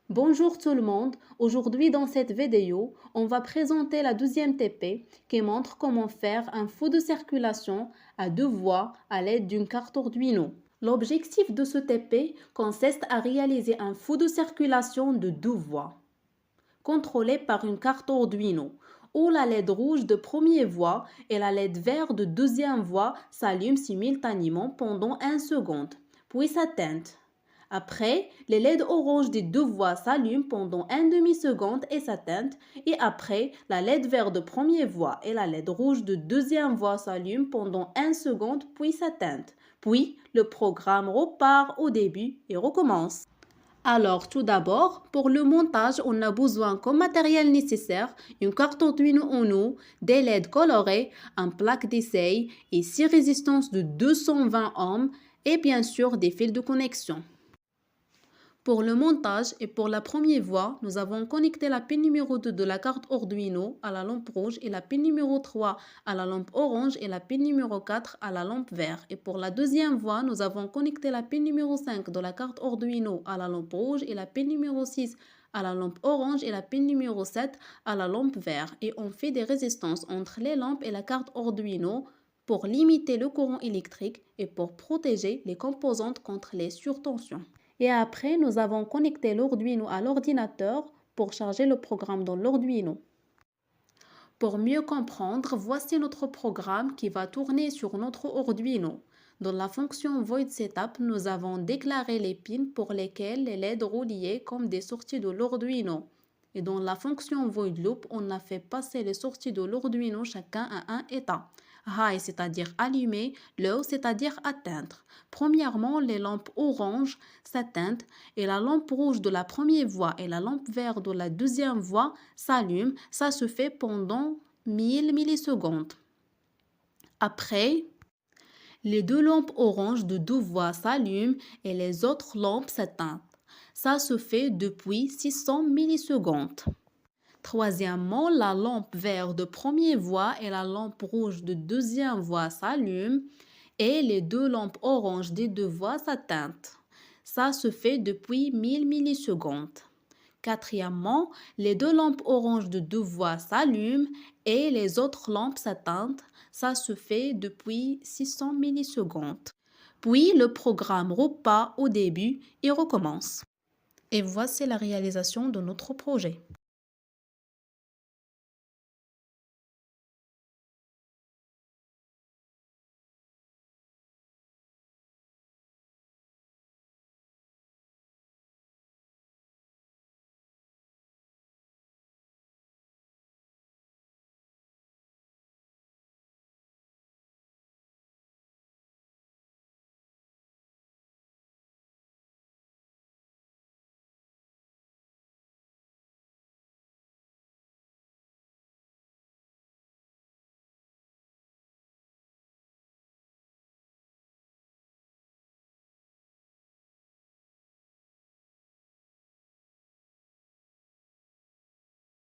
Bonjour tout le monde, aujourd'hui dans cette vidéo, on va présenter la deuxième TP qui montre comment faire un feu de circulation à deux voies à l'aide d'une carte Arduino. L'objectif de ce TP consiste à réaliser un feu de circulation de deux voies, contrôlé par une carte Arduino, où la LED rouge de première voie et la LED verte de deuxième voie s'allument simultanément pendant 1 seconde, puis s'éteignent. Après, les LED orange des deux voies s'allument pendant 1 demi-seconde et s'éteignent. Et après, la LED verte de première voie et la LED rouge de deuxième voie s'allument pendant 1 seconde puis s'éteignent. Puis, le programme repart au début et recommence. Alors, tout d'abord, pour le montage, on a besoin comme matériel nécessaire une carte Arduino Uno, des LED colorés, une plaque d'essai et 6 résistances de 220 ohms et bien sûr des fils de connexion. Pour le montage et pour la première voie, nous avons connecté la pin numéro 2 de la carte Arduino à la lampe rouge et la pin numéro 3 à la lampe orange et la pin numéro 4 à la lampe verte. Et pour la deuxième voie, nous avons connecté la pin numéro 5 de la carte Arduino à la lampe rouge et la pin numéro 6 à la lampe orange et la pin numéro 7 à la lampe verte. Et on fait des résistances entre les lampes et la carte Arduino pour limiter le courant électrique et pour protéger les composantes contre les surtensions. Et après, nous avons connecté l'Arduino à l'ordinateur pour charger le programme dans l'Arduino. Pour mieux comprendre, voici notre programme qui va tourner sur notre Arduino. Dans la fonction Void Setup, nous avons déclaré les pins pour lesquels les LED reliés comme des sorties de l'Arduino. Et dans la fonction Void Loop, on a fait passer les sorties de l'Arduino chacun à un état. High, c'est-à-dire allumer, low, c'est-à-dire atteindre. Premièrement, les lampes orange s'éteignent et la lampe rouge de la première voie et la lampe verte de la deuxième voie s'allument. Ça se fait pendant 1000 millisecondes. Après, les deux lampes orange de deux voies s'allument et les autres lampes s'éteignent. Ça se fait depuis 600 millisecondes. Troisièmement, la lampe verte de première voie et la lampe rouge de deuxième voie s'allument et les deux lampes orange des deux voies s'éteignent. Ça se fait depuis 1000 millisecondes. Quatrièmement, les deux lampes orange de deux voies s'allument et les autres lampes s'éteignent. Ça se fait depuis 600 millisecondes. Puis le programme repart au début et recommence. Et voici la réalisation de notre projet.